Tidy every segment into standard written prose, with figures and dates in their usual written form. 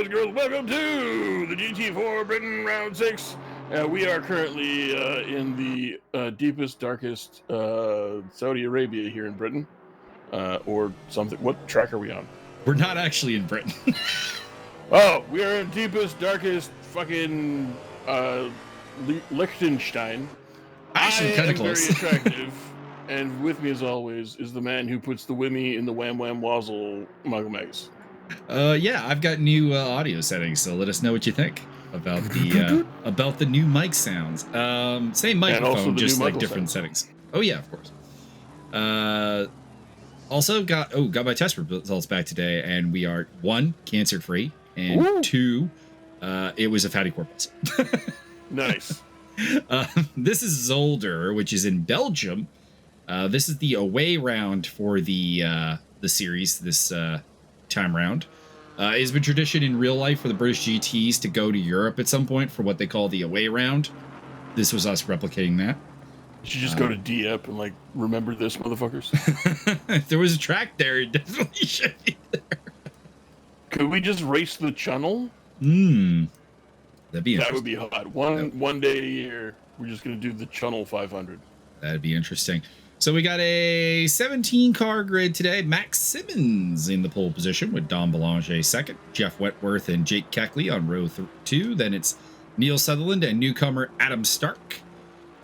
boys and girls. Welcome to the GT4 Britain Round 6. We are currently in the deepest, darkest Saudi Arabia here in Britain. Or something. What track are we on? We're not actually in Britain. Oh, we are in deepest, darkest fucking Liechtenstein. Actually, kind of close. Very attractive. And with me, as always, is the man who puts the whammy in the wham wham wazzle, Michael Magus. Yeah, I've got new audio settings, so let us know what you think about the new mic sounds. Same microphone, just like different settings. Oh yeah, of course. Also got my test results back today, and we are 1, cancer free, and Woo! 2, it was a fatty corpus. Nice. This is Zolder, which is in Belgium. This is the away round for the series this time round. It's been tradition in real life for the British GTs to go to Europe at some point for what they call the away round. This was us replicating that. You should just go to Dieppe and like remember this, motherfuckers. If there was a track there, it definitely should be there. Could we just race the channel? That'd be interesting. That would be hot. One day a year, we're just gonna do the channel 500. That'd be interesting. So we got a 17-car grid today. Max Simmons in the pole position with Dom Belanger second. Jeff Wentworth and Jake Keckley on row 2. Then it's Neil Sutherland and newcomer Adam Stark,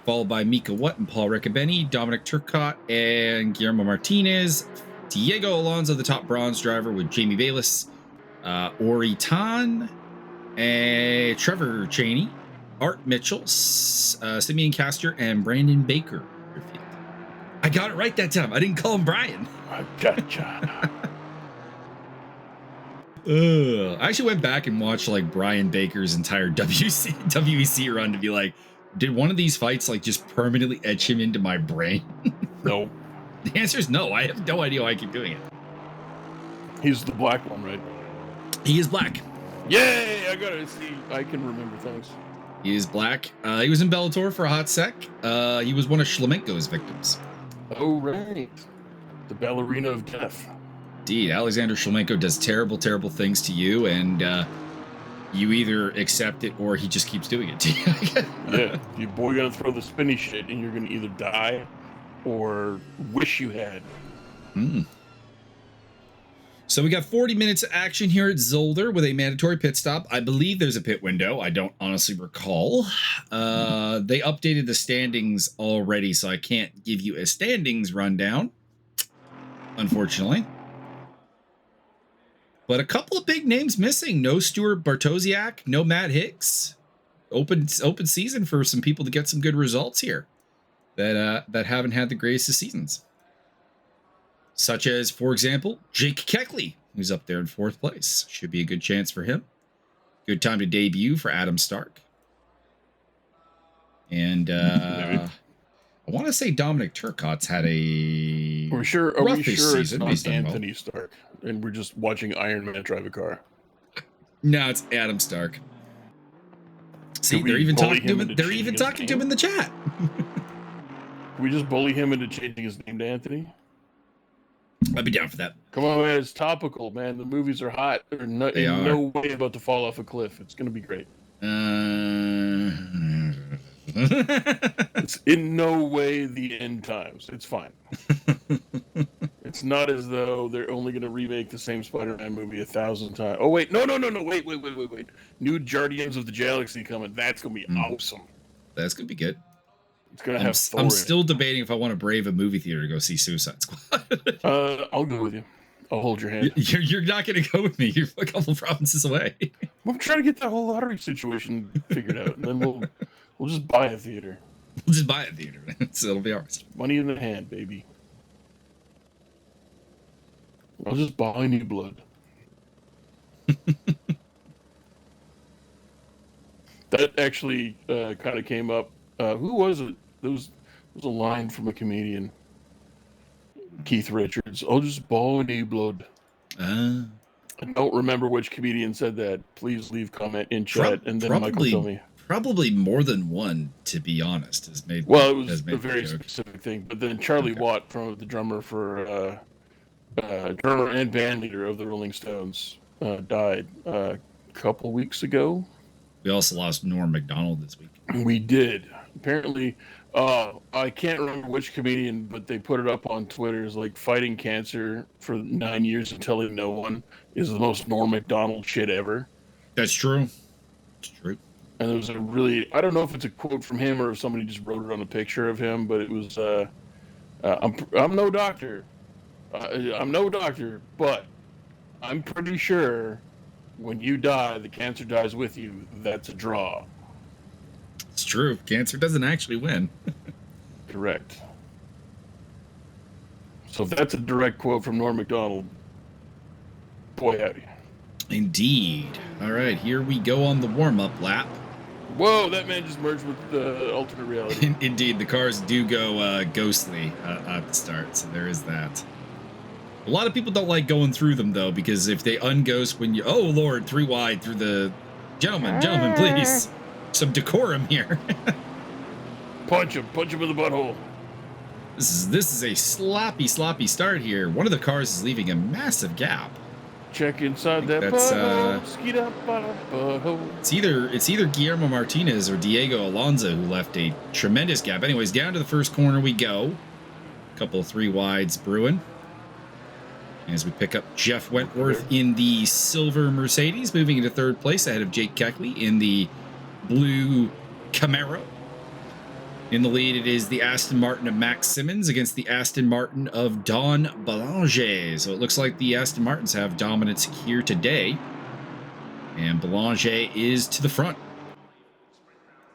followed by Mika Watt and Paul Riccobeni, Dominic Turcotte and Guillermo Martinez. Diego Alonso, the top bronze driver, with Jamie Bayless, Ori Tan, and Trevor Cheney, Art Mitchell, Simeon Castor, and Brandon Baker. I got it right that time. I didn't call him Brian. I gotcha. I actually went back and watched like Brian Baker's entire WEC run to be like, did one of these fights like just permanently etch him into my brain? No. The answer is no. I have no idea why I keep doing it. He's the black one, right? He is black. Yay! I gotta see. I can remember things. He is black. He was in Bellator for a hot sec. He was one of Shlemenko's victims. Oh, right. The ballerina of death. Indeed. Alexander Shlemenko does terrible, terrible things to you, and you either accept it or he just keeps doing it to you. Yeah. Your boy gonna throw the spinny shit, and you're gonna either die or wish you had. So we got 40 minutes of action here at Zolder with a mandatory pit stop. I believe there's a pit window. I don't honestly recall. They updated the standings already, so I can't give you a standings rundown, unfortunately. But a couple of big names missing. No Stuart Bartosiak, no Matt Hicks. Open season for some people to get some good results here that haven't had the greatest of seasons. Such as, for example, Jake Keckley, who's up there in 4th place. Should be a good chance for him. Good time to debut for Adam Stark. And I want to say Dominic Turcotte's had a Are we sure it's not Anthony Stark? And we're just watching Iron Man drive a car. No, it's Adam Stark. See, they're even talking to him. They're even talking to him in the chat. Can we just bully him into changing his name to Anthony? I'd be down for that. Come on, man. It's topical, man. The movies are hot. They're in no way about to fall off a cliff. It's going to be great. It's in no way the end times. It's fine. It's not as though they're only going to remake the same Spider-Man movie 1,000 times. Oh, wait. No. Wait. New Guardians of the Galaxy coming. That's going to be awesome. That's going to be good. It's gonna have Thor I'm still debating if I want to brave a movie theater to go see Suicide Squad. I'll go with you. I'll hold your hand. You're not going to go with me. You're a couple provinces away. I'm trying to get that whole lottery situation figured out, and then we'll just buy a theater. We'll just buy a theater. So it'll be ours. Money in the hand, baby. I'll just buy new blood. That actually kind of came up. Who was it? There was a line from a comedian, Keith Richards. I'll just borrow new blood. I don't remember which comedian said that. Please leave comment in chat, and then Michael tell me. Probably more than one, to be honest, has made. Well, it was a very specific thing. But then Charlie Watt, from the drummer drummer and band leader of the Rolling Stones, died a couple weeks ago. We also lost Norm Macdonald this week. We did. Apparently, I can't remember which comedian, but they put it up on Twitter as like fighting cancer for 9 years and telling no one is the most Norm Macdonald shit ever. That's true. It's true. And there was a really, I don't know if it's a quote from him or if somebody just wrote it on a picture of him, but it was, I'm no doctor. I'm no doctor, but I'm pretty sure when you die, the cancer dies with you. That's a draw. It's true. Cancer doesn't actually win. Correct. So if that's a direct quote from Norm Macdonald, boy howdy. Indeed. All right, here we go on the warm-up lap. Whoa, that man just merged with the alternate reality. Indeed, the cars do go ghostly at the start, so there is that. A lot of people don't like going through them, though, because if they unghost when you... Oh, Lord, 3 wide through the... Gentlemen, please. Some decorum here. Punch him in the butthole. This is a sloppy start here. One of the cars is leaving a massive gap. Check inside that butthole. Skeet up butthole. It's either Guillermo Martinez or Diego Alonso who left a tremendous gap. Anyways, down to the first corner we go. A couple of 3 wides brewing. As we pick up Jeff Wentworth in the silver Mercedes, moving into 3rd place ahead of Jake Keckley in the blue Camaro. In the lead, it is the Aston Martin of Max Simmons against the Aston Martin of Don Belanger. So it looks like the Aston Martins have dominance here today. And Belanger is to the front.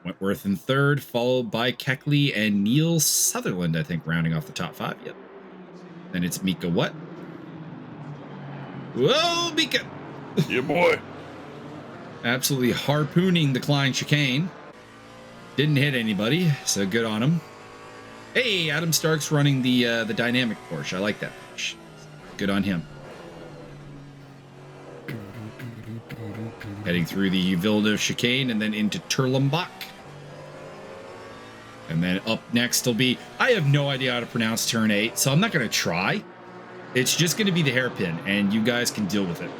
Wentworth in 3rd, followed by Keckley and Neil Sutherland, I think, rounding off the top 5. Yep. Then it's Mika what? Whoa, Mika! Yeah, boy. Absolutely harpooning the Klein chicane. Didn't hit anybody, so good on him. Hey, Adam Stark's running the dynamic Porsche. I like that Porsche. Good on him. Heading through the Villeneuve chicane and then into Turlombach. And then up next will be... I have no idea how to pronounce turn 8, so I'm not going to try. It's just going to be the hairpin, and you guys can deal with it.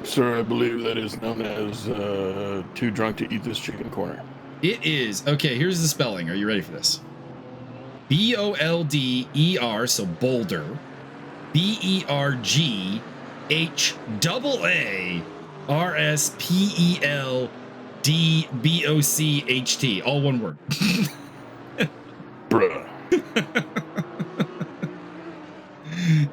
Sir, I believe that is known as too drunk to eat this chicken corner. It is. Okay, here's the spelling. Are you ready for this? B-O-L-D-E-R, so Boulder. B-E-R-G-H-A-A-R-S-P-E-L-D-B-O-C-H-T. All one word. Bruh.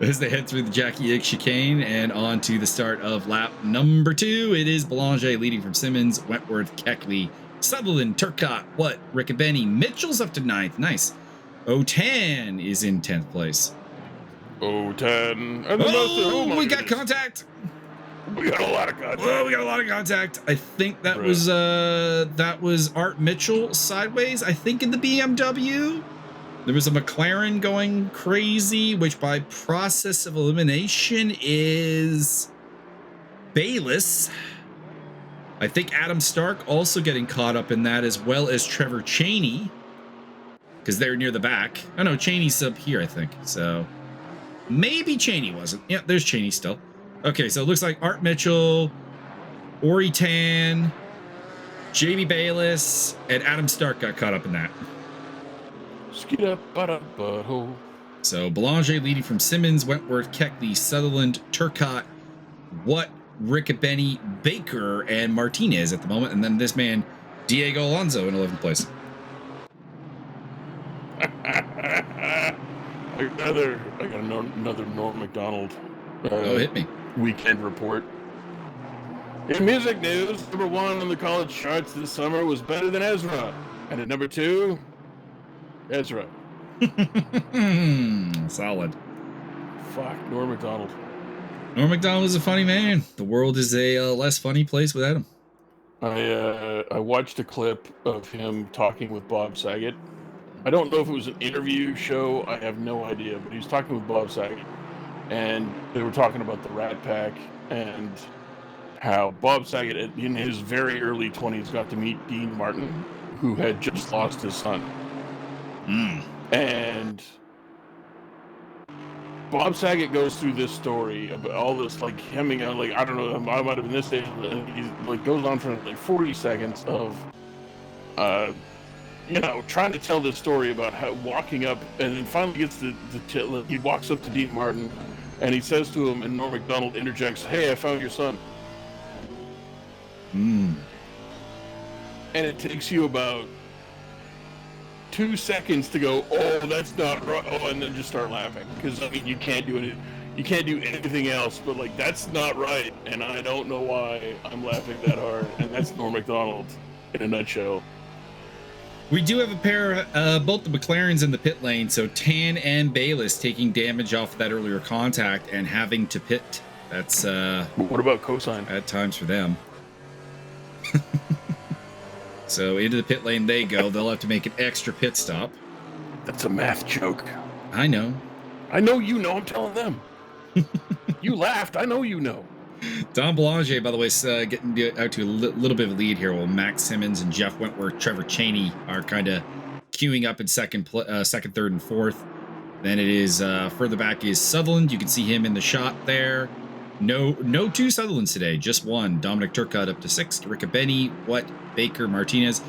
As they head through the Jackie Ick chicane and on to the start of lap number 2, it is Belanger leading from Simmons, Wentworth, Keckley, Sutherland, Turcotte, Riccobeni, Mitchell's up to 9th. Nice. O10 is in 10th place. O10. And we got contact. We got a lot of contact. Oh, we got a lot of contact. I think that was Art Mitchell sideways, I think, in the BMW. There was a McLaren going crazy, which by process of elimination is Bayless. I think Adam Stark also getting caught up in that, as well as Trevor Cheney, because they're near the back. Oh no, Cheney's up here, I think. So maybe Cheney wasn't. Yeah, there's Cheney still. Okay, so it looks like Art Mitchell, Ori Tan, JB Bayless, and Adam Stark got caught up in that. So Belanger leading from Simmons, Wentworth, Keckley, Sutherland, Turcotte, Riccobeni, Baker, and Martinez at the moment. And then this man, Diego Alonso, in 11th place. I got another Norm Macdonald. Hit me. Weekend report. In music news, number 1 on the college charts this summer was Better Than Ezra. And at number 2, Ezra. Solid. Fuck, Norm Macdonald. Norm Macdonald is a funny man. The world is a less funny place without him. I watched a clip of him talking with Bob Saget. I don't know if it was an interview show. I have no idea. But he was talking with Bob Saget. And they were talking about the Rat Pack and how Bob Saget, in his very early 20s, got to meet Dean Martin, who had just lost his son. And Bob Saget goes through this story about all this, like, hemming out, like, I don't know, I might have been this age, and he, like, goes on for, like, 40 seconds of, trying to tell this story about how walking up, and then finally gets he walks up to Dean Martin, and he says to him, and Norm Macdonald interjects, "Hey, I found your son." Hmm. And it takes you about 2 seconds to go, "Oh, that's not right," and then just start laughing, because I mean, you can't do anything else, but like, that's not right, and I don't know why I'm laughing that hard, and that's Norm Macdonald in a nutshell. We do have a pair, both the McLarens in the pit lane, so Tan and Bayliss taking damage off of that earlier contact and having to pit. That's What about cosine? at times for them. So into the pit lane they go. They'll have to make an extra pit stop. That's a math joke. I know. I know you know. I'm telling them. You laughed. I know you know. Don Belanger, by the way, is getting out to a little bit of a lead here, while Max Simmons and Jeff Wentworth, Trevor Chaney are kind of queuing up in second, third, and fourth. Then it is further back is Sutherland. You can see him in the shot there. No two Sutherlands today, just one. Dominic Turcotte up to sixth. Riccobeni, Baker, Martinez.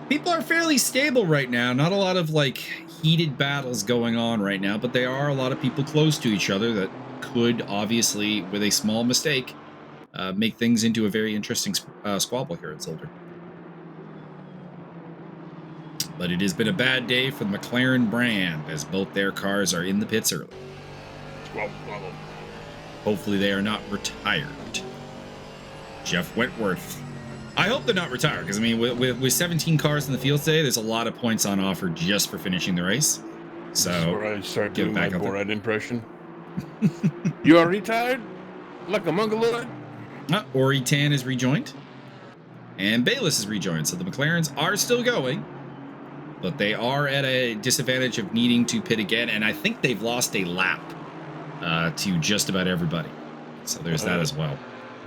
People are fairly stable right now. Not a lot of like heated battles going on right now, but there are a lot of people close to each other that could obviously, with a small mistake, make things into a very interesting squabble here at Zolder. But it has been a bad day for the McLaren brand, as both their cars are in the pits early. Squabble. Hopefully they are not retired. Jeff Wentworth. I hope they're not retired, because I mean, with 17 cars in the field today, there's a lot of points on offer just for finishing the race. So before I start doing my Borat impression. there. You are retired? Like a mongoloid? Ori Tan is rejoined. And Bayliss is rejoined. So the McLarens are still going, but they are at a disadvantage of needing to pit again. And I think they've lost a lap to just about everybody. So there's that as well.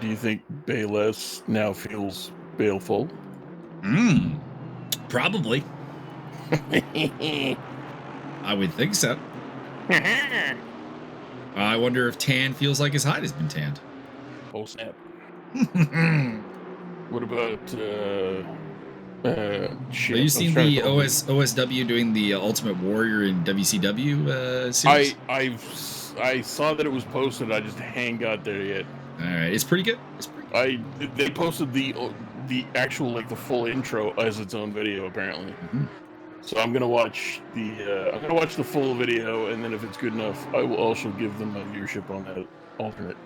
Do you think Bayliss now feels baleful? Probably. I would think so. I wonder if Tan feels like his hide has been tanned. Oh, snap. What about, shit. Have you seen the OSW doing the Ultimate Warrior in WCW series? I saw that it was posted. I just ain't got there yet. All right, it's pretty good. They posted the actual, like, the full intro as its own video, apparently. Mm-hmm. So I'm gonna watch the full video, and then if it's good enough, I will also give them my viewership on that alternate.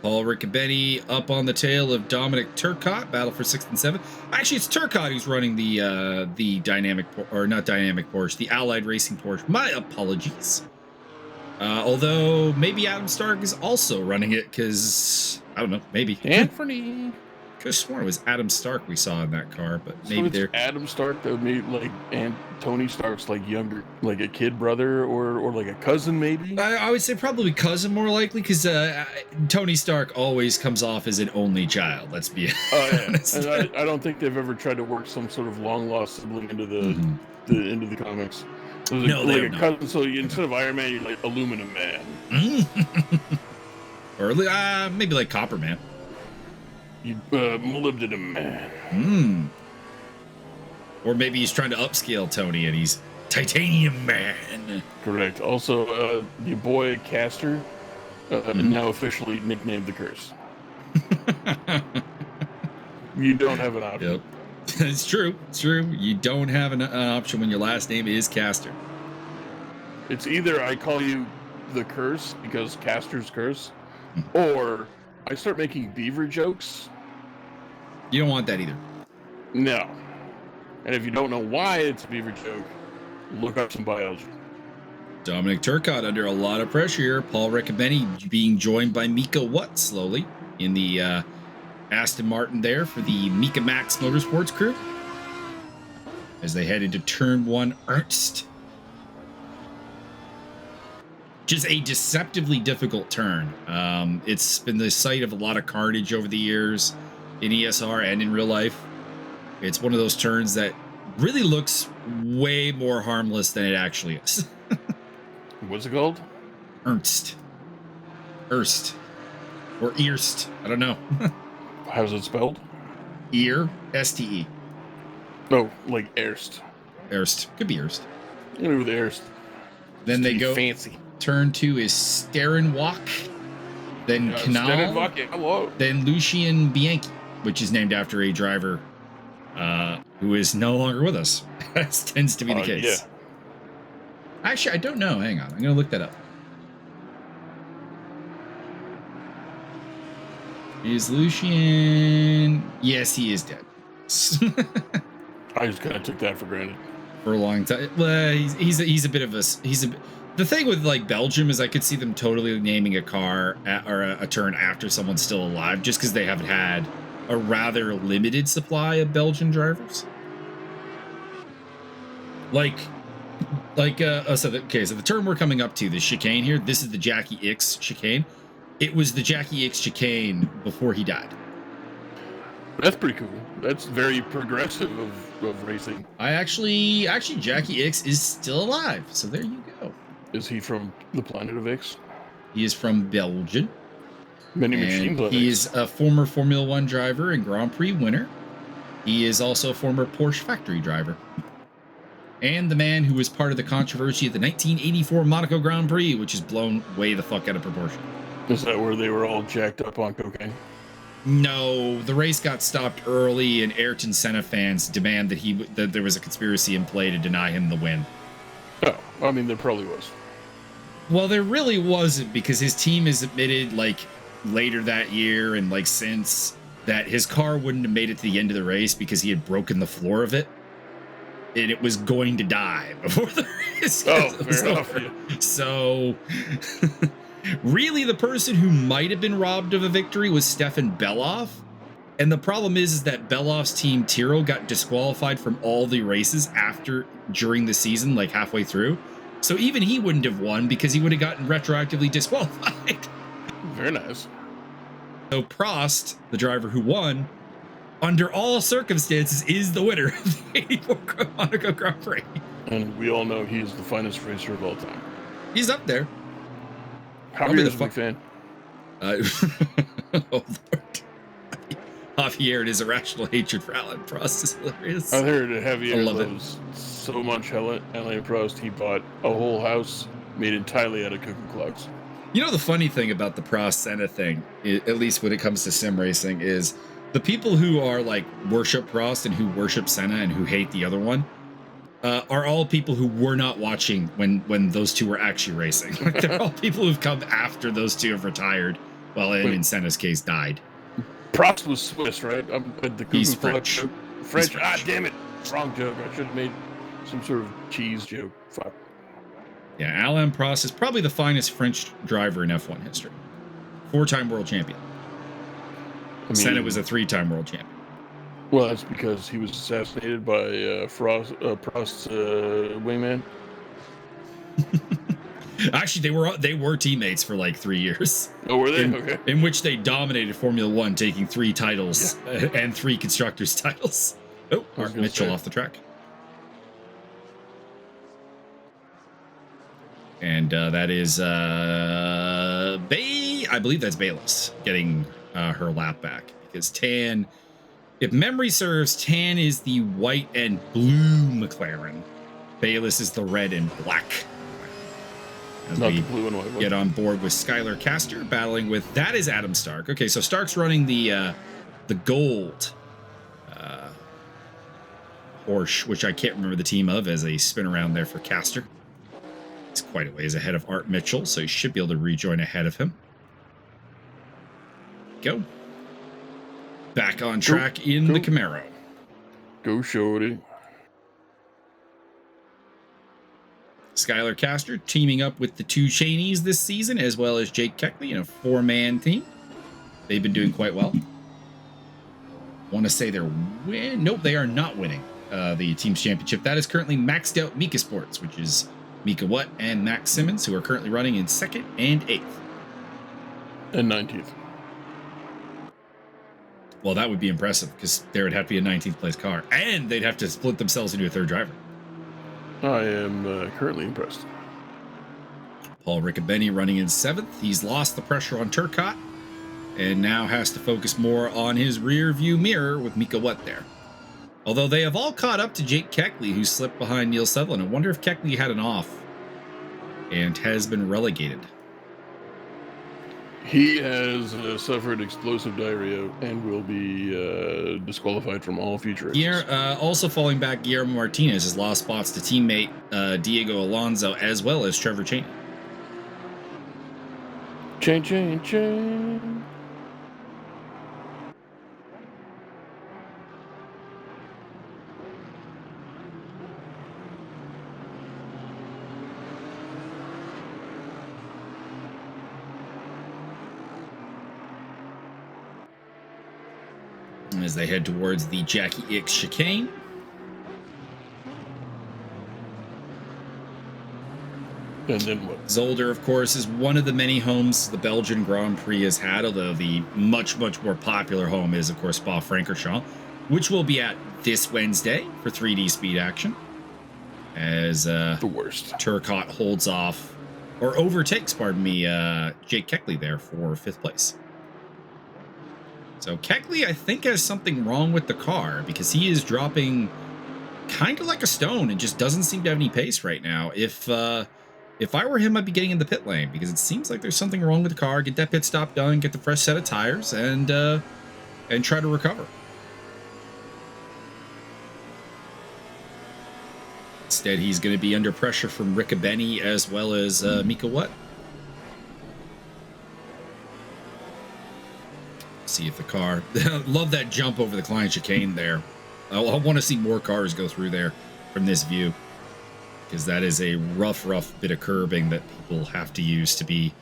Paul Riccobeni up on the tail of Dominic Turcotte, battle for 6th and 7th. Actually, it's Turcotte who's running the dynamic, or not dynamic Porsche, the Allied Racing Porsche. My apologies. Although maybe Adam Stark is also running it, because I don't know, maybe. Anthony. Could have sworn it was Adam Stark we saw in that car, but maybe so it's they're Adam Stark that made, like, and Tony Stark's, like, younger, like a kid brother or like a cousin, maybe. I would say probably cousin more likely, because Tony Stark always comes off as an only child. Let's be honest. And I don't think they've ever tried to work some sort of long lost sibling into the into the comics. So no, like a cousin. So instead of Iron Man, you're like Aluminum Man, or maybe like Copper Man. You molybdenum man. Or maybe he's trying to upscale Tony and he's Titanium Man. Correct. Also, your boy Caster, now officially nicknamed the Curse. You don't have an option. Yep. It's true. It's true. You don't have an option when your last name is Caster. It's either I call you the Curse because Caster's Curse, or I start making beaver jokes. You don't want that either. No. And if you don't know why it's a beaver joke, look up some biology. Dominic Turcotte under a lot of pressure here. Paul Riccobeni being joined by Mika Watt slowly in the Aston Martin there for the Mika Max Motorsports crew as they head into turn 1 Ernst. Just a deceptively difficult turn. It's been the site of a lot of carnage over the years in ESR and in real life. It's one of those turns that really looks way more harmless than it actually is. What's it called? Ernst. Erst. Or Earst. I don't know. How's it spelled? Ear. S-T-E. No, like Erst. Erst. Could be Erst. Maybe with Erst. Then they go fancy. Turn 2 is Sterenwalk. Then Canal. Hello. Then Lucien Bianchi, which is named after a driver who is no longer with us. That tends to be the case. Yeah. Actually, I don't know. Hang on. I'm going to look that up. Is Lucien... Yes, he is dead. I just kind of took that for granted. For a long time. Well, he's a bit of a... The thing with like Belgium is I could see them totally naming a car or a turn after someone's still alive just because they haven't had a rather limited supply of Belgian drivers. So the turn we're coming up to, the chicane here, this is the Jackie X chicane. It was the Jackie X chicane before he died. That's pretty cool. That's very progressive of racing. Actually, Jackie X is still alive, so there you go. Is he from the planet of X? He is from Belgium. Many machines on X. He is a former Formula One driver and Grand Prix winner. He is also a former Porsche factory driver. And the man who was part of the controversy of the 1984 Monaco Grand Prix, which is blown way the fuck out of proportion. Is that where they were all jacked up on cocaine? No, the race got stopped early, and Ayrton Senna fans demand that there was a conspiracy in play to deny him the win. Oh, I mean, there probably was. Well, there really wasn't, because his team has admitted, like, later that year and, like, since, that his car wouldn't have made it to the end of the race because he had broken the floor of it. And it was going to die before the race. Oh, fair enough. Yeah. So, really, the person who might have been robbed of a victory was Stefan Beloff. And the problem is that Beloff's team, Tiro, got disqualified from all the races during the season, like halfway through. So even he wouldn't have won because he would have gotten retroactively disqualified. Very nice. So Prost, the driver who won, under all circumstances, is the winner of the 84 Monaco Grand Prix. And we all know he is the finest racer of all time. He's up there. Javier is a big fan. Oh, Lord. Javier and his irrational hatred for Alain Prost is hilarious. I heard Javier love loves so much Alain Prost, he bought a whole house made entirely out of cooking clogs. You know, the funny thing about the Prost-Senna thing, at least when it comes to sim racing, is the people who are like worship Prost and who worship Senna and who hate the other one are all people who were not watching when those two were actually racing. Like, they're all people who've come after those two have retired. Well, and in Senna's case, died. Prost was Swiss, right? He's French. French. Ah, damn it. Wrong joke. I should have made some sort of cheese joke. Fuck. Yeah, Alain Prost is probably the finest French driver in F1 history. 4-time world champion. Senna was a 3-time world champion. Well, that's because he was assassinated by Prost's wingman. Actually, they were teammates for like 3 years. Oh, were they? Okay. In which they dominated Formula One, taking 3 titles and 3 constructors' titles. Oh, Art Mitchell off the track. And that is I believe that's Bayless getting her lap back, because Tan, if memory serves, Tan is the white and blue McLaren. Bayless is the red and black. As Not we the blue and white one. get on board with Skylar Castor, battling with, that is Adam Stark. Okay, so Stark's running the gold Porsche, which I can't remember the team of, as a spin around there for Castor. He's quite a ways ahead of Art Mitchell, so he should be able to rejoin ahead of him. Go. Back on track in the Camaro. Go, shorty. Skylar Castor teaming up with the 2 Cheneys this season, as well as Jake Keckley in a 4-man team. They've been doing quite well. Want to say they're Nope, they are not winning the team's championship. That is currently maxed out Mika Sports, which is Mika Watt and Max Simmons, who are currently running in 2nd and 8th. And 19th. Well, that would be impressive, because there would have to be a 19th place car, and they'd have to split themselves into a 3rd driver. I am currently impressed. Paul Riccobeni running in 7th. He's lost the pressure on Turcotte and now has to focus more on his rear view mirror with Mika Watt there. Although they have all caught up to Jake Keckley, who slipped behind Neil Sutherland. I wonder if Keckley had an off and has been relegated. He has suffered explosive diarrhea and will be disqualified from all future races. Also falling back, Guillermo Martinez has lost spots to teammate Diego Alonso as well as Trevor Cheney. Chain. As they head towards the Jackie X chicane. And then what? Zolder, of course, is one of the many homes the Belgian Grand Prix has had, although the much more popular home is, of course, Spa-Francorchamps, which will be at this Wednesday for 3D speed action. As the worst. Turcotte holds off, or overtakes, pardon me, Jake Keckley there for 5th place. So Keckley, I think, has something wrong with the car because he is dropping kind of like a stone and just doesn't seem to have any pace right now. If I were him, I'd be getting in the pit lane because it seems like there's something wrong with the car. Get that pit stop done, get the fresh set of tires, and try to recover. Instead, he's going to be under pressure from Riccobeni as well as Mika Watt. See if the car love that jump over the Klein chicane there. I want to see more cars go through there from this view because that is a rough bit of curbing that people have to use to be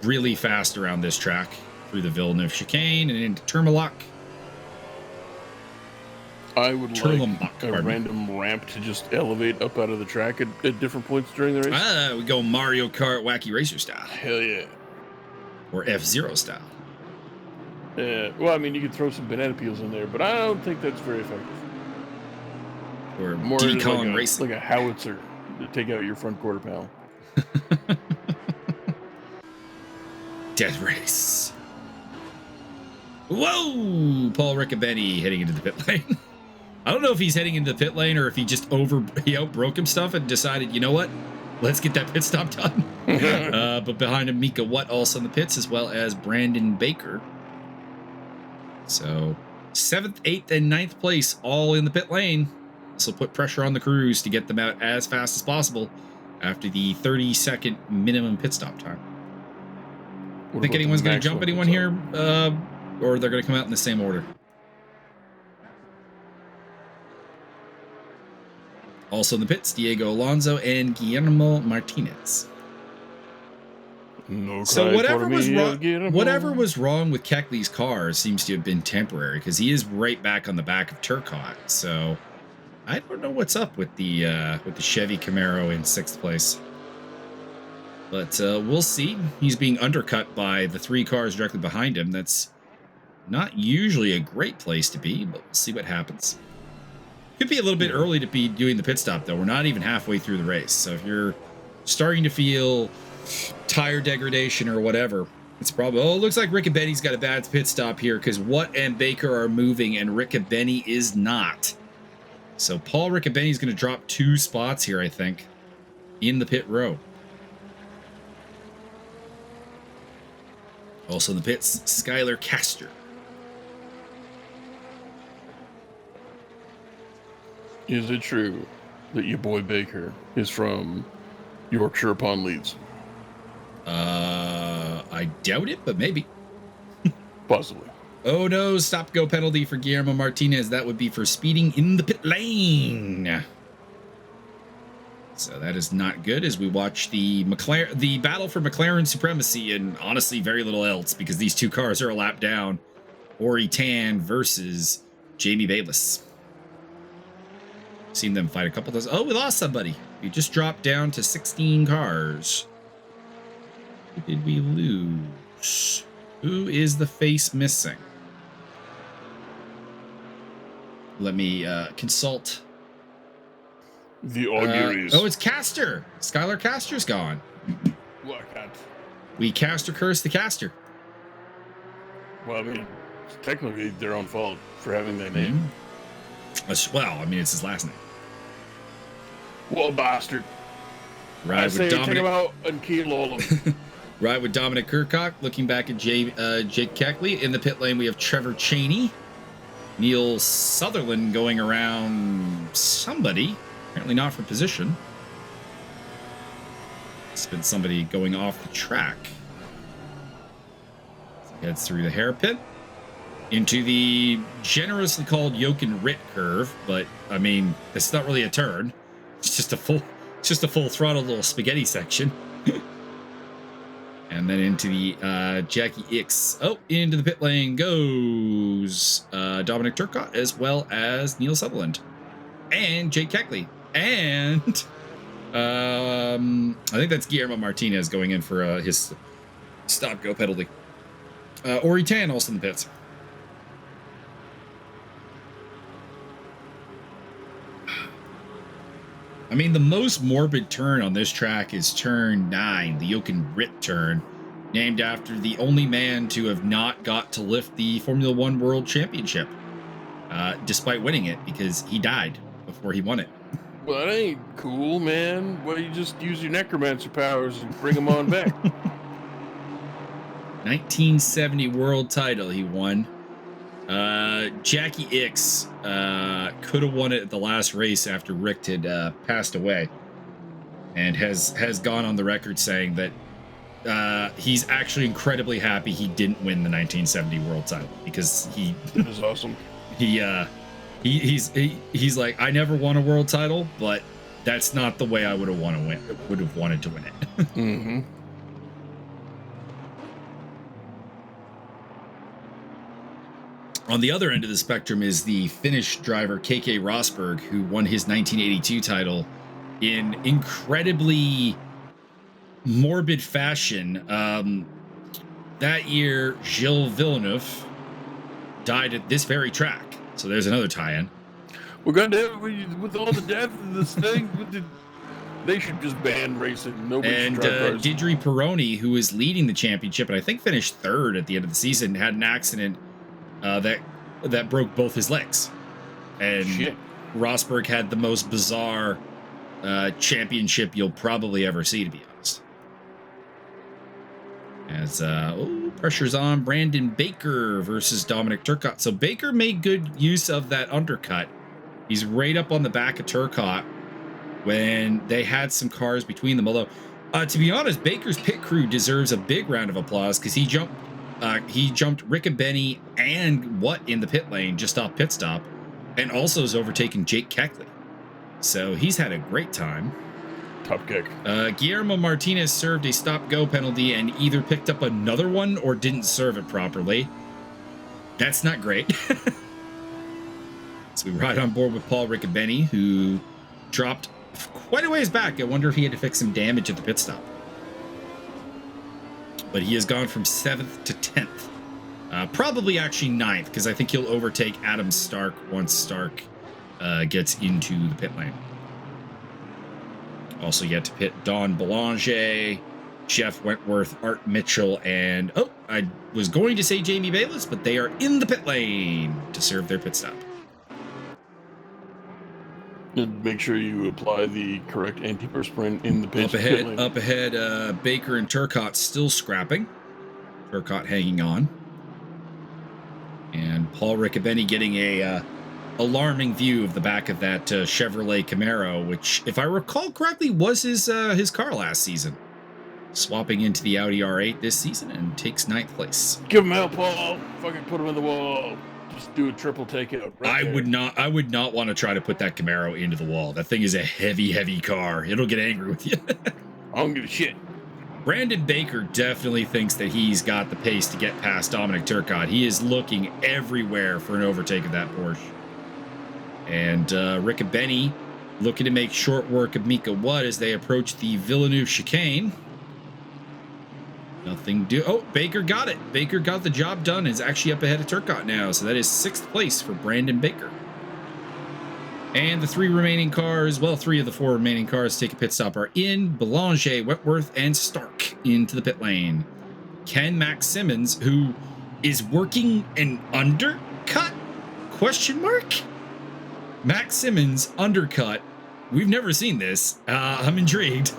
really fast around this track through the Villeneuve chicane and into Tourmalloch. I would like a random ramp to just elevate up out of the track at different points during the race. We go Mario Kart Wacky Racer style. Hell yeah. Or F-Zero style. Well, I mean, you could throw some banana peels in there, but I don't think that's very effective. Or more Diddy Kong Racing. Like a howitzer to take out your front quarter panel. Death race. Whoa! Paul Riccobeni heading into the pit lane. I don't know if he's heading into the pit lane or if he just outbroke himself and decided, you know what? Let's get that pit stop done. But behind him, Mika Watt also in the pits, as well as Brandon Baker. So 7th, 8th, and 9th place all in the pit lane. This will put pressure on the crews to get them out as fast as possible after the 30-second minimum pit stop time. Think anyone's going to jump anyone here? Or they're going to come out in the same order? Also in the pits, Diego Alonso and Guillermo Martinez. So whatever was wrong with Keckley's car seems to have been temporary because he is right back on the back of Turcotte. So I don't know what's up with the Chevy Camaro in 6th place. But we'll see. He's being undercut by the 3 cars directly behind him. That's not usually a great place to be, but we'll see what happens. Could be a little bit early to be doing the pit stop, though. We're not even halfway through the race. So if you're starting to feel tire degradation or whatever, it's probably, oh, it looks like Riccobeni's got a bad pit stop here because Watt and Baker are moving and Riccobeni is not. So Paul Riccobeni's going to drop 2 spots here, I think, in the pit row. Also in the pits, Skylar Castor. Is it true that your boy Baker is from Yorkshire upon Leeds? I doubt it, but maybe. Possibly. Oh no, stop-go penalty for Guillermo Martinez. That would be for speeding in the pit lane. So that is not good as we watch the battle for McLaren supremacy and honestly very little else because these 2 cars are a lap down. Ori Tan versus Jamie Bayliss. Seen them fight a couple times. Oh, we lost somebody. We just dropped down to 16 cars. Who did we lose? Who is the face missing? Let me consult the auguries. Oh, it's Castor. Skylar Castor's gone. Well, I can't. We caster curse the caster. Well, I mean, it's technically their own fault for having that name. Well, I mean, it's his last name. Well, bastard. Right, I say take him out and kill all of them. Right with Dominic Turcotte, looking back at Jake Keckley. In the pit lane, we have Trevor Cheney. Neil Sutherland going around somebody. Apparently not for position. It's been somebody going off the track. Heads through the hairpin into the generously called yoke and rit curve, but I mean, it's not really a turn. It's just a full throttle little spaghetti section. And then into the Jackie X. Oh, into the pit lane goes Dominic Turcotte, as well as Neil Sutherland and Jake Keckley. And I think that's Guillermo Martinez going in for his stop-go penalty. Ori Tan also in the pits. I mean, the most morbid turn on this track is turn 9, the yoke and rit turn, named after the only man to have not got to lift the Formula One World Championship, despite winning it, because he died before he won it. Well, that ain't cool, man. Why don't you just use your necromancer powers and bring them on back? 1970 world title he won. Jackie X could have won it at the last race after Rick had passed away, and has gone on the record saying that he's actually incredibly happy he didn't win the 1970 world title, because That is awesome. He's like, I never won a world title, but that's not the way I would have wanted to win it. Mm-hmm. On the other end of the spectrum is the Finnish driver KK Rosberg, who won his 1982 title in incredibly morbid fashion. That year, Gilles Villeneuve died at this very track. So there's another tie-in. We're going to, with all the death of this thing, they should just ban racing. Nobody and should drive cars. Didri Pironi, who was leading the championship and I think finished third at the end of the season, had an accident that broke both his legs. And Shit. Rosberg had the most bizarre championship you'll probably ever see, to be honest. As pressure's on Brandon Baker versus Dominic Turcotte. So Baker made good use of that undercut. He's right up on the back of Turcotte when they had some cars between them. Although, to be honest, Baker's pit crew deserves a big round of applause, because he jumped Rick and Benny and Watt in the pit lane just off pit stop, and also has overtaken Jake Keckley. So he's had a great time. Top kick. Guillermo Martinez served a stop-go penalty and either picked up another one or didn't serve it properly. That's not great. So we ride on board with Paul Riccobeni, who dropped quite a ways back. I wonder if he had to fix some damage at the pit stop. But he has gone from 7th to 10th. Probably actually 9th, because I think he'll overtake Adam Stark once Stark gets into the pit lane. Also yet to pit Don Belanger, Jeff Wentworth, Art Mitchell, and I was going to say Jamie Bayless, but they are in the pit lane to serve their pit stop. And make sure you apply the correct antiperspirant in the pit lane. Up ahead, Baker and Turcotte still scrapping. Turcotte hanging on. And Paul Riccobeni getting a alarming view of the back of that Chevrolet Camaro, which, if I recall correctly, was his car last season. Swapping into the Audi R8 this season and takes 9th place. Give him out, Paul. Fucking put him in the wall. Just do a triple takeout. I would not want to try to put that Camaro into the wall. That thing is a heavy car. It'll get angry with you. I don't give a shit. Brandon Baker definitely thinks that he's got the pace to get past Dominic Turcotte. He is looking everywhere for an overtake of that Porsche. And Riccobeni looking to make short work of Mika Watt as they approach the Villeneuve chicane. Nothing do. Oh, Baker got it. Baker got the job done. Is actually up ahead of Turcotte now. So that is 6th place for Brandon Baker. And the three remaining cars, well, three of the four remaining cars take a pit stop are in. Boulanger, Wentworth, and Stark into the pit lane. Can Max Simmons, who is working an undercut? Question mark? Max Simmons undercut. We've never seen this. I'm intrigued.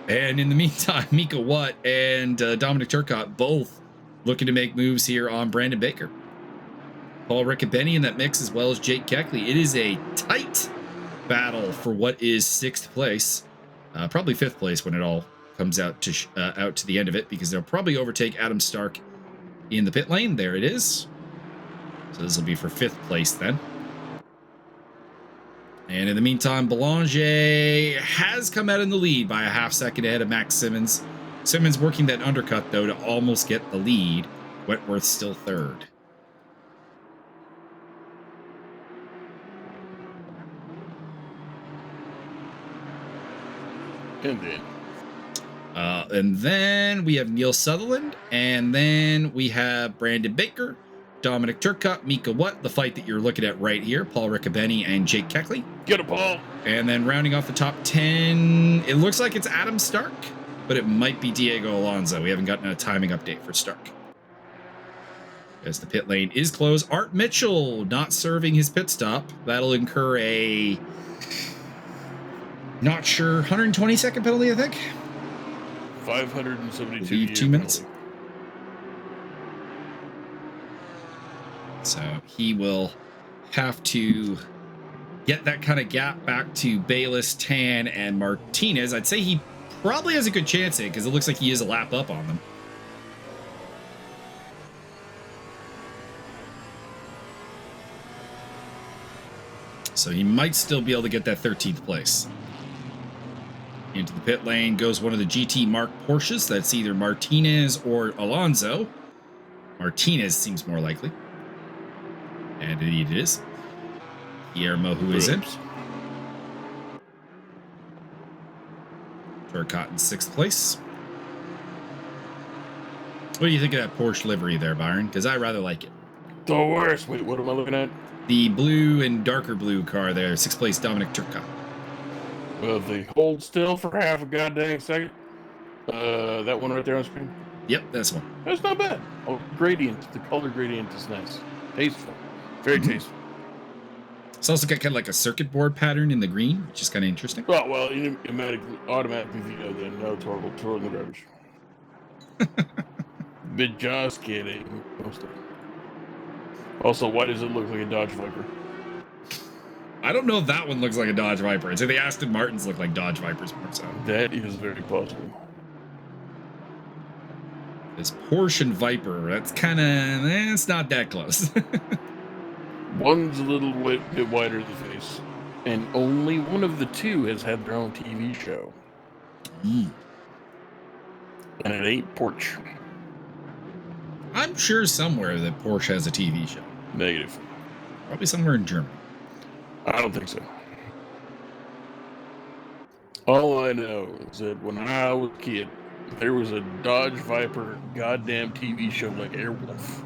And in the meantime, Mika Watt and Dominic Turcotte both looking to make moves here on Brandon Baker. Paul Riccobeni in that mix, as well as Jake Keckley. It is a tight battle for what is 6th place. Probably 5th place when it all comes out to the end of it, because they'll probably overtake Adam Stark in the pit lane. There it is. So this will be for 5th place then. And in the meantime, Boulanger has come out in the lead by a half second ahead of Max Simmons. Simmons working that undercut, though, to almost get the lead. Wentworth still 3rd. And then we have Neil Sutherland, and then we have Brandon Baker, Dominic Turcotte, Mika Watt, the fight that you're looking at right here, Paul Riccobeni and Jake Keckley. Get it, Paul. And then rounding off the top 10, it looks like it's Adam Stark, but it might be Diego Alonso. We haven't gotten a timing update for Stark, as the pit lane is closed. Art Mitchell not serving his pit stop. That'll incur a, not sure, 120-second penalty, I think. 572 2 minutes. Penalty. So he will have to get that kind of gap back to Bayless, Tan, and Martinez. I'd say he probably has a good chance at it, because it looks like he is a lap up on them. So he might still be able to get that 13th place. Into the pit lane goes one of the GT Mark Porsches. That's either Martinez or Alonso. Martinez seems more likely. And indeed it is. Guillermo, who is in. Turcotte in 6th place. What do you think of that Porsche livery there, Byron? Because I rather like it. The worst. Wait, what am I looking at? The blue and darker blue car there. 6th place, Dominic Turcotte. Well, they hold still for half a goddamn second. That one right there on screen? Yep, that's one. That's not bad. Oh, gradient. The color gradient is nice. Tasteful. Very tasteful. It's also got kind of like a circuit board pattern in the green, which is kind of interesting. Oh, well, you automatically then no total throw in the garbage. But just kidding. Also, why does it look like a Dodge Viper? I don't know if that one looks like a Dodge Viper. I'd say the Aston Martins look like Dodge Vipers more so. That is very possible. This Porsche and Viper, that's kind of, it's not that close. One's a little bit wider in the face, and only one of the two has had their own TV show. And it ain't Porsche. I'm sure somewhere that Porsche has a TV show. Negative. Probably somewhere in Germany. I don't think so. All I know is that when I was a kid, there was a Dodge Viper goddamn TV show like Airwolf.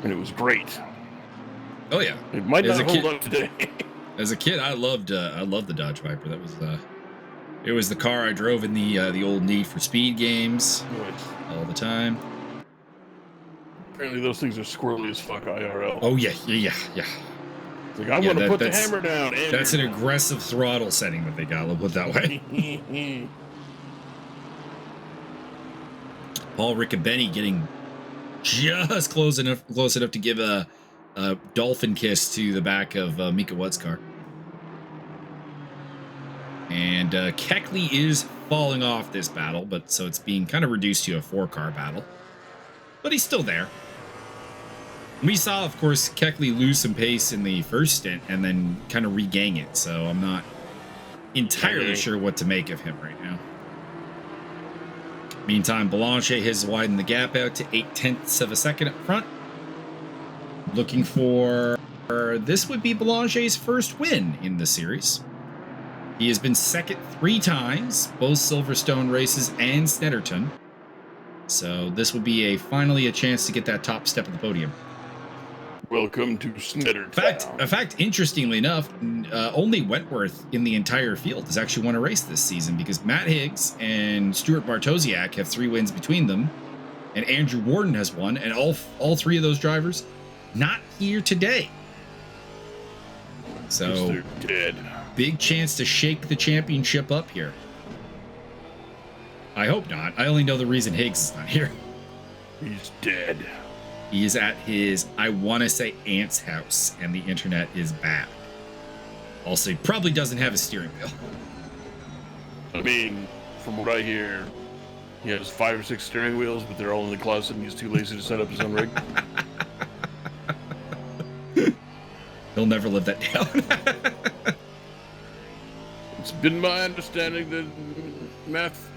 And it was great. Oh yeah. It might not hold up today. As a kid, I loved the Dodge Viper. That was it was the car I drove in the old Need for Speed games all the time. Apparently those things are squirrely as fuck IRL. Oh yeah. It's like, I want to put the hammer down. That's an aggressive throttle setting that they got. We'll put it that way. Paul Riccobeni getting just close enough to give a dolphin kiss to the back of Mika Watt's car. And Keckley is falling off this battle, but so it's being kind of reduced to a 4-car battle. But he's still there. We saw, of course, Keckley lose some pace in the first stint and then kind of regain it. So I'm not entirely sure what to make of him right now. Meantime, Boulanger has widened the gap out to 0.8 of a second up front. Looking for... This would be Boulanger's first win in the series. He has been second 3 times, both Silverstone races and Snetterton. So this would be finally a chance to get that top step of the podium. Welcome to Snettertown. In fact, interestingly enough, only Wentworth in the entire field has actually won a race this season, because Matt Higgs and Stuart Bartosiak have 3 wins between them, and Andrew Warden has one, and all 3 of those drivers not here today. So they're dead. Big chance to shake the championship up here. I hope not. I only know the reason Higgs is not here. He's dead. He is at his, I want to say, aunt's house, and the internet is bad. Also, he probably doesn't have a steering wheel. I mean, from what I hear, he has 5 or 6 steering wheels, but they're all in the closet, and he's too lazy to set up his own rig. He'll never live that down. It's been my understanding that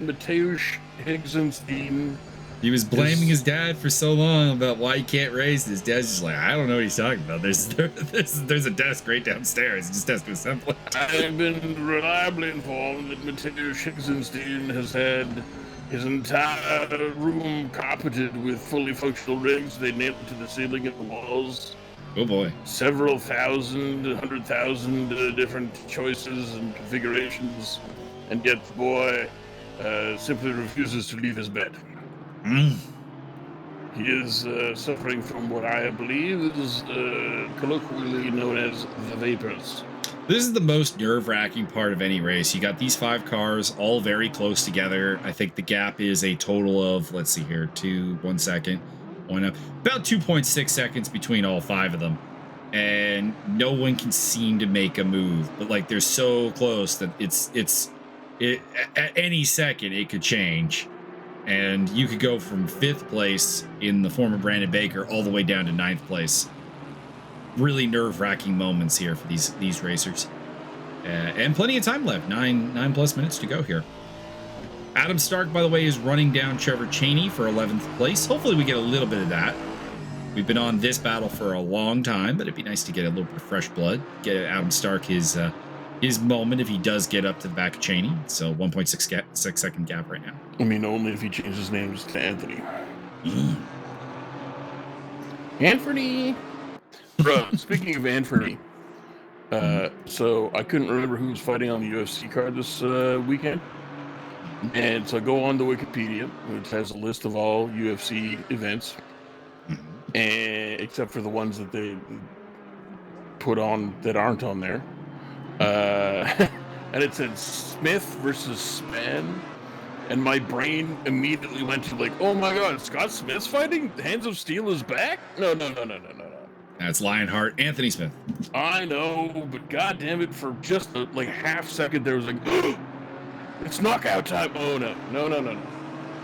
Mateusz Higginstein... He was blaming his dad for so long about why he can't race. His dad's just like, I don't know what he's talking about. There's a desk right downstairs. He just has to assemble it. I've been reliably informed that Mateusz Higginstein has had his entire room carpeted with fully functional rigs. They nailed it to the ceiling and the walls. Oh boy. Several thousand, 100,000 different choices and configurations. And yet the boy simply refuses to leave his bed. He is suffering from what I believe is colloquially known as the vapors. This is the most nerve-wracking part of any race. You got these 5 cars all very close together. I think the gap is a total of, let's see here, 1 second. About 2.6 seconds between all 5 of them. And no one can seem to make a move. But like they're so close that at any second it could change. And you could go from 5th place in the former Brandon Baker all the way down to 9th place. Really nerve-wracking moments here for these racers. And plenty of time left. 9 plus minutes to go here. Adam Stark, by the way, is running down Trevor Chaney for 11th place. Hopefully we get a little bit of that. We've been on this battle for a long time, but it'd be nice to get a little bit of fresh blood. Get Adam Stark his moment if he does get up to the back of Chaney. So 1.6 second gap right now. I mean, only if he changes his name to Anthony. Anthony! Bro, speaking of Anthony, so I couldn't remember who was fighting on the UFC card this weekend. And so I go on to Wikipedia, which has a list of all UFC events, and except for the ones that they put on that aren't on there. And it said Smith versus Span, and my brain immediately went to like, oh my god, Scott Smith's fighting? Hands of Steel is back? No. That's Lionheart, Anthony Smith. I know, but god damn it, for just a half second there was like, it's knockout time. Oh no.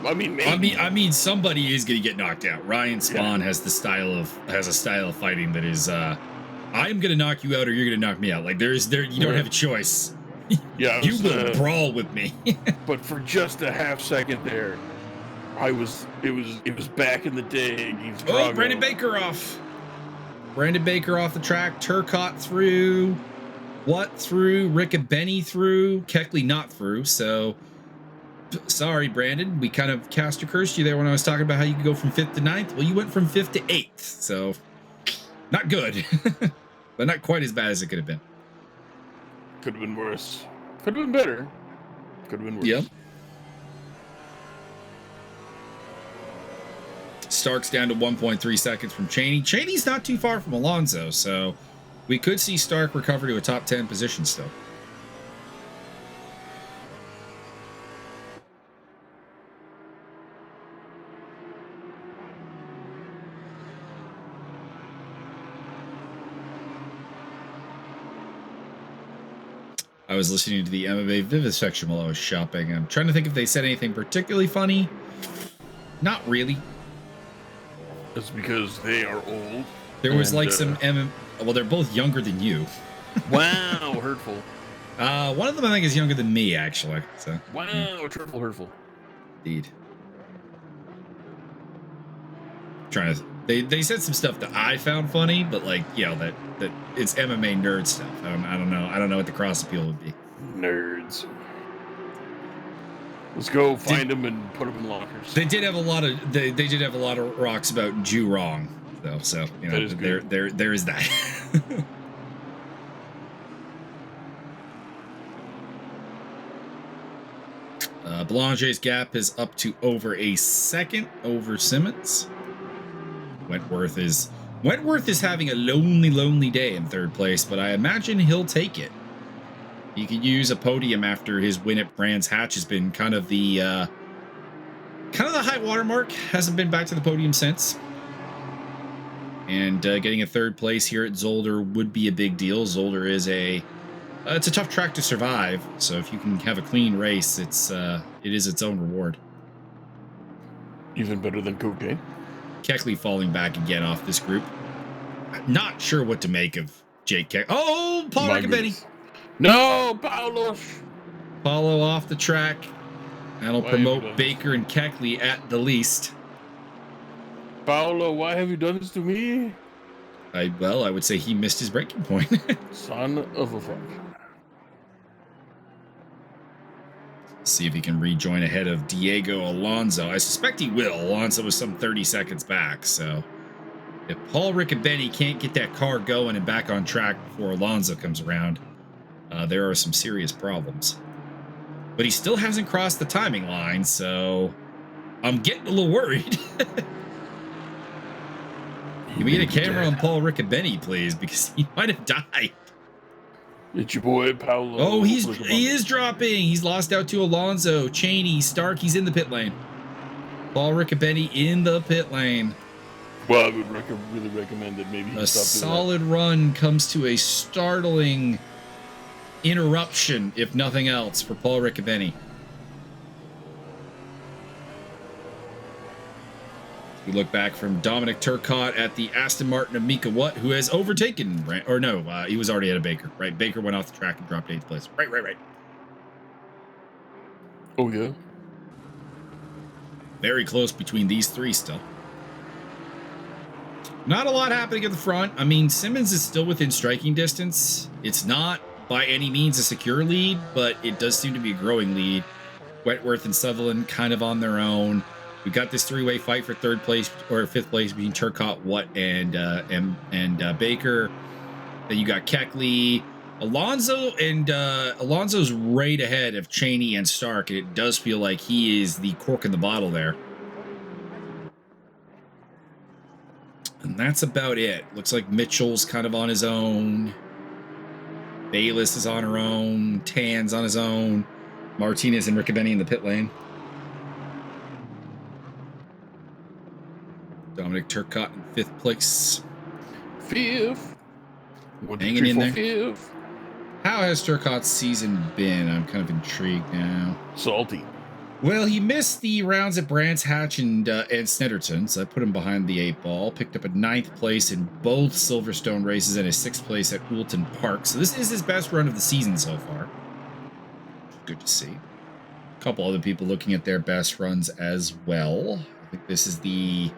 I mean, maybe. I mean, somebody is gonna get knocked out. Ryan Spawn has a style of fighting that is, I'm gonna knock you out or you're gonna knock me out. Like you don't have a choice. Yeah, you will brawl with me. But for just a half second there, it was back in the day. Brandon Baker off. Brandon Baker off the track. Turcotte through. What through? Riccobeni through. Keckley not through. So sorry, Brandon. We kind of cast or cursed you there when I was talking about how you could go from 5th to 9th. Well, you went from 5th to 8th. So not good, but not quite as bad as it could have been. Could have been worse. Could have been better. Could have been worse. Yep. Stark's down to 1.3 seconds from Chaney. Chaney's not too far from Alonso, so we could see Stark recover to a top 10 position still. I was listening to the MMA Vivisection while I was shopping. I'm trying to think if they said anything particularly funny. Not really. That's because they are old. There was like some well, they're both younger than you. Wow, hurtful. One of them I think is younger than me, actually. So. Wow, hurtful. Indeed. They said some stuff that I found funny, but like, you know, that it's MMA nerd stuff. I don't know what the cross appeal would be. Nerds. Let's go find them and put them in lockers. They did have a lot of rocks about Jew wrong. So though. So, you know, there is that. Boulanger's gap is up to over a second over Simmons. Wentworth is having a lonely day in third place, but I imagine he'll take it. He could use a podium after his win at Brands Hatch has been kind of the high watermark. Hasn't been back to the podium since. And getting a third place here at Zolder would be a big deal. Zolder is it's a tough track to survive, so if you can have a clean race, it is its own reward. Even better than cocaine. Keckley falling back again off this group. Not sure what to make of Jake Keckley. Oh, Paul Riccobeni. No, Paulo. Paulo off the track. That'll promote Baker and Keckley at the least. Paulo, why have you done this to me? I would say he missed his breaking point. Son of a fuck. See if he can rejoin ahead of Diego Alonso. I suspect he will. Alonso was some 30 seconds back, so if Paul Riccobeni can't get that car going and back on track before Alonso comes around, there are some serious problems. But he still hasn't crossed the timing line, so I'm getting a little worried. Can we get a camera on Paul Riccobeni, please? Because he might have died. It's your boy, Paulo. Oh, he is dropping. He's lost out to Alonso, Cheney, Stark. He's in the pit lane. Paul Riccobeni in the pit lane. Well, I would really recommend that maybe he a solid run comes to a startling interruption, if nothing else, for Paul Riccobeni. We look back from Dominic Turcotte at the Aston Martin of Mika Watt, who has overtaken, he was already at a Baker, right? Baker went off the track and dropped 8th place. Right. Oh, yeah. Very close between these three still. Not a lot happening at the front. I mean, Simmons is still within striking distance. It's not by any means a secure lead, but it does seem to be a growing lead. Wentworth and Sutherland kind of on their own. We got this three-way fight for 3rd place or 5th place between Turcotte, Watt, and Baker. Then you got Keckley, Alonso, and Alonso's right ahead of Cheney and Stark. And it does feel like he is the cork in the bottle there. And that's about it. Looks like Mitchell's kind of on his own. Bayliss is on her own. Tan's on his own. Martinez and Riccobeni in the pit lane. Dominic Turcotte in 5th place. 5th. Hanging in there. 5th. How has Turcotte's season been? I'm kind of intrigued now. Salty. Well, he missed the rounds at Brands Hatch and Snetterton, so I put him behind the 8 ball. Picked up a 9th place in both Silverstone races and a 6th place at Oulton Park. So this is his best run of the season so far. Good to see. A couple other people looking at their best runs as well. I think this is the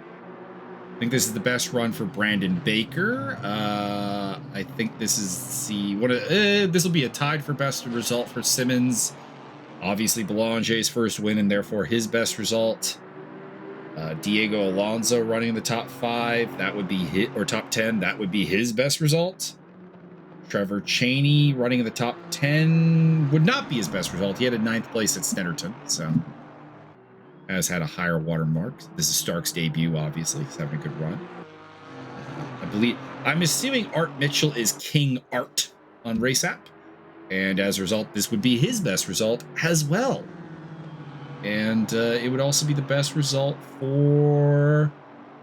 best run for Brandon Baker. I think this is this will be a tied for best result for Simmons. Obviously, Boulanger's first win and therefore his best result. Diego Alonso running in the top 5, that would be or top 10, that would be his best result. Trevor Cheney running in the top 10 would not be his best result. He had a 9th place at Snetterton, so has had a higher watermark. This is Stark's debut, obviously. He's having a good run. I'm assuming Art Mitchell is King Art on Race App. And as a result, this would be his best result as well. And it would also be the best result for...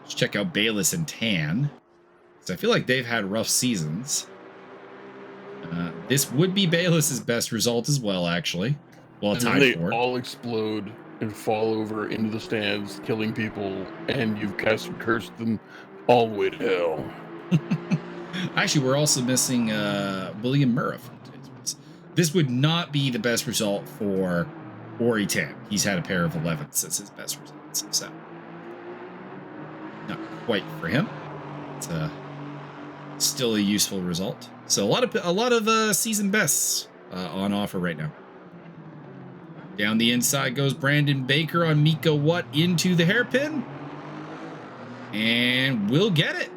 Let's check out Bayliss and Tan. So I feel like they've had rough seasons. This would be Bayliss's best result as well, actually. Well, tied for it. They all explode and fall over into the stands, killing people, and you've cursed them all the way to hell. Actually, we're also missing William Murrah. This would not be the best result for Ori Tan. He's had a pair of 11s as his best results, so not quite for him. It's still a useful result. So a lot of season bests on offer right now. Down the inside goes Brandon Baker on Mika Watt into the hairpin. And we'll get it.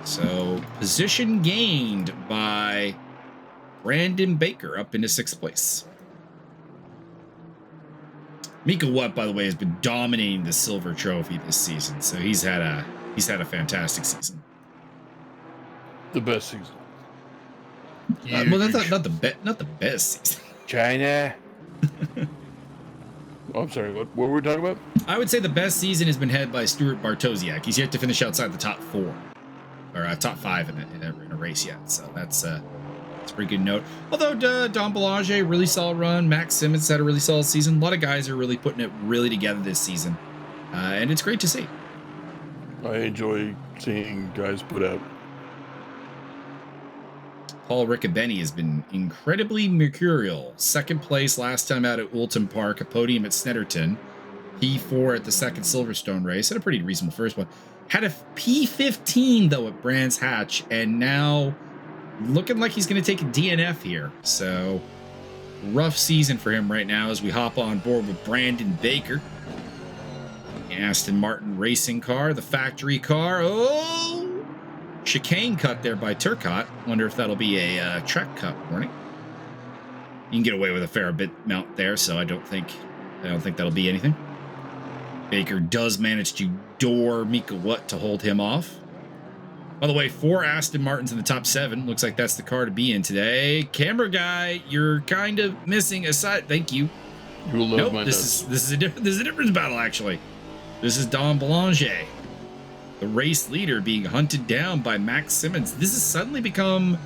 So position gained by Brandon Baker up into 6th place. Mika Watt, by the way, has been dominating the silver trophy this season, so he's had a fantastic season. The best season. Well, that's not the best season. China. I'm sorry. What were we talking about? I would say the best season has been had by Stuart Bartosiak. He's yet to finish outside the top 4 or top 5 in a race yet, so that's a pretty good note. Although Dom Boulanger, really solid run. Max Simmons had a really solid season. A lot of guys are really putting it really together this season, and it's great to see. I enjoy seeing guys put out. Paul Riccobeni has been incredibly mercurial. 2nd place last time out at Oulton Park, a podium at Snetterton. P4 at the 2nd Silverstone race, and a pretty reasonable first one. Had a P15 though at Brands Hatch, and now looking like he's going to take a DNF here. So rough season for him right now as we hop on board with Brandon Baker. Aston Martin racing car, the factory car. Oh, chicane cut there by Turcotte. Wonder if that'll be a track cut warning. You can get away with a fair bit mount there, so I don't think that'll be anything. Baker does manage to door Mika Watt to hold him off. By the way, 4 Aston Martins in the top 7. Looks like that's the car to be in today. Camera guy, you're kind of missing a side. Thank you. You will love my this is a difference battle actually. This is Dom Boulanger, the race leader, being hunted down by Max Simmons. This has suddenly become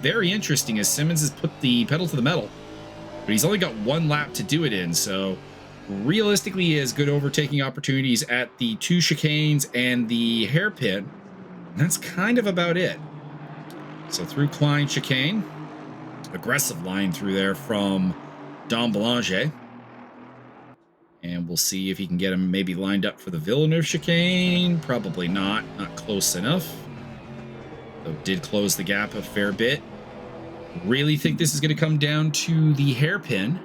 very interesting as Simmons has put the pedal to the metal, but he's only got 1 lap to do it in. So realistically, he has good overtaking opportunities at the 2 chicanes and the hairpin. That's kind of about it. So through Klein chicane, aggressive line through there from Dom Boulanger. And we'll see if he can get him maybe lined up for the Villeneuve chicane. Probably not close enough. Though did close the gap a fair bit. Really think this is going to come down to the hairpin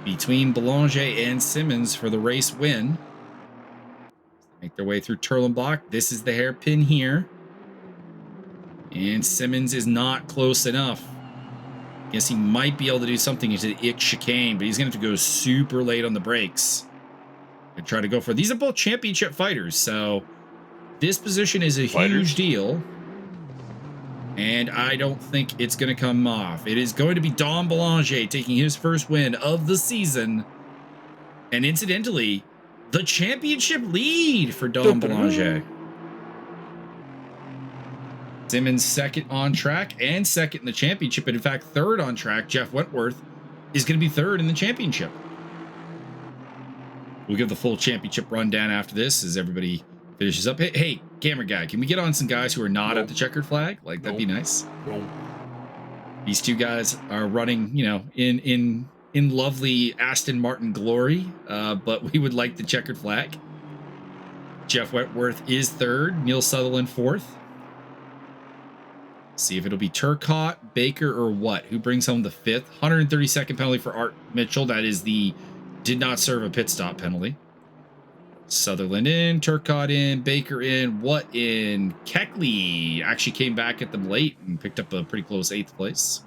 between Boulanger and Simmons for the race win. Make their way through Turlenbach. This is the hairpin here. And Simmons is not close enough. Guess he might be able to do something into the Ick chicane, but he's going to have to go super late on the brakes and try to go for it. These are both championship fighters, so this position is a huge deal. And I don't think it's going to come off. It is going to be Dom Boulanger taking his first win of the season. And incidentally, the championship lead for Dom Boulanger. Simmons 2nd on track and 2nd in the championship, and in fact 3rd on track. Jeff Wentworth is going to be 3rd in the championship. We'll give the full championship rundown after this as everybody finishes up. Hey, camera guy, can we get on some guys who are not at the checkered flag? Like, that'd be nice. These 2 guys are running, you know, in lovely Aston Martin glory, but we would like the checkered flag. Jeff Wentworth is 3rd, Neil Sutherland 4th. See if it'll be Turcotte, Baker, or what? Who brings home the 5th? 132nd penalty for Art Mitchell. That is the did not serve a pit stop penalty. Sutherland in, Turcotte in, Baker in, what in? Keckley actually came back at them late and picked up a pretty close 8th place.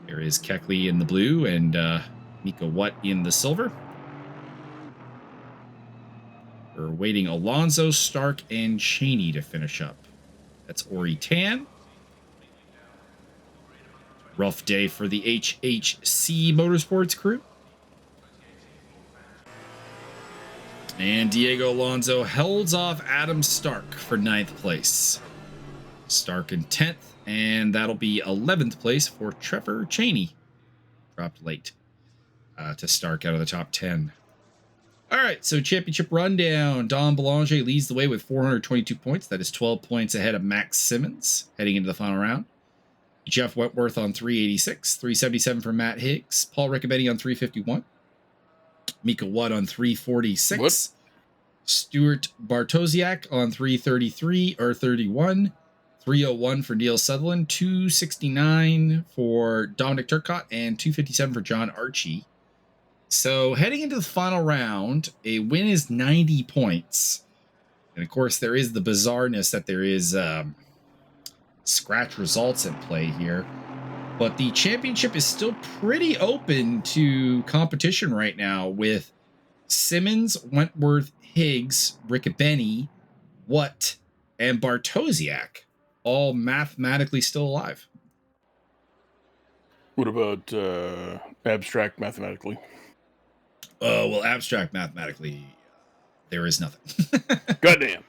There is Keckley in the blue and Mika Watt in the silver. We're waiting Alonso, Stark, and Cheney to finish up. That's Ori Tan. Rough day for the HHC Motorsports crew. And Diego Alonso holds off Adam Stark for 9th place. Stark in 10th, and that'll be 11th place for Trevor Cheney. Dropped late to Stark out of the top 10. All right, so championship rundown. Dom Boulanger leads the way with 422 points. That is 12 points ahead of Max Simmons heading into the final round. Jeff Wentworth on 386, 377 for Matt Higgs. Paul Riccobeni on 351. Mika Watt on 346. What? Stuart Bartosiak on 333 or 31. 301 for Neil Sutherland. 269 for Dominic Turcotte and 257 for John Archie. So heading into the final round, a win is 90 points. And of course, there is the bizarreness that there is scratch results at play here. But the championship is still pretty open to competition right now with Simmons, Wentworth, Higgs, Riccobeni, Watt, and Bartosiak all mathematically still alive. What about abstract mathematically? Well, abstract mathematically, there is nothing. Goddamn.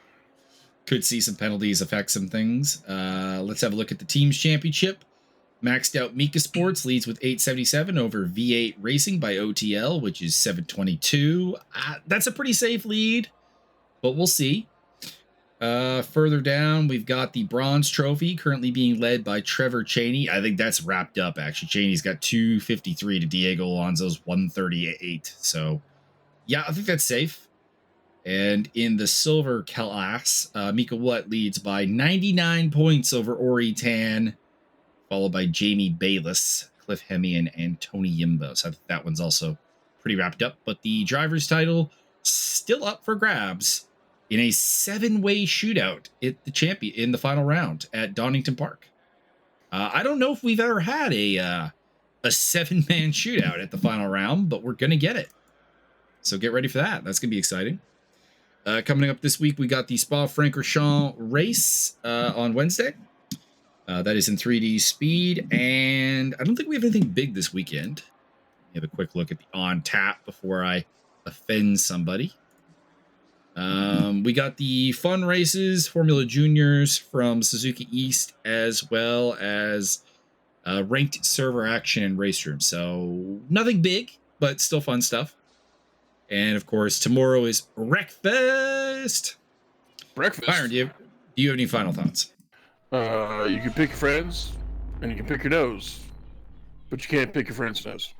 Could see some penalties affect some things. Let's have a look at the team's championship. Maxed out Mika Sports leads with 877 over V8 Racing by OTL, which is 722. That's a pretty safe lead, but we'll see. Further down, we've got the Bronze Trophy currently being led by Trevor Cheney. I think that's wrapped up, actually. Cheney's got 253 to Diego Alonso's 138. So, yeah, I think that's safe. And in the silver class, Mika Watt leads by 99 points over Ori Tan, followed by Jamie Bayless, Cliff Hemian, and Tony Yimbo. So I think that one's also pretty wrapped up. But the driver's title still up for grabs in a 7-way shootout at in the final round at Donington Park. I don't know if we've ever had a 7-man shootout at the final round, but we're gonna get it. So get ready for that. That's gonna be exciting. Coming up this week, we got the Spa-Francorchamps race on Wednesday. That is in 3D speed, and I don't think we have anything big this weekend. Have a quick look at the on tap before I offend somebody. We got the fun races, Formula Juniors from Suzuka East, as well as ranked server action and race room. So nothing big, but still fun stuff. And of course, tomorrow is Wreckfest. Breakfast. Byron, do you have any final thoughts? You can pick your friends, and you can pick your nose, but you can't pick your friend's nose.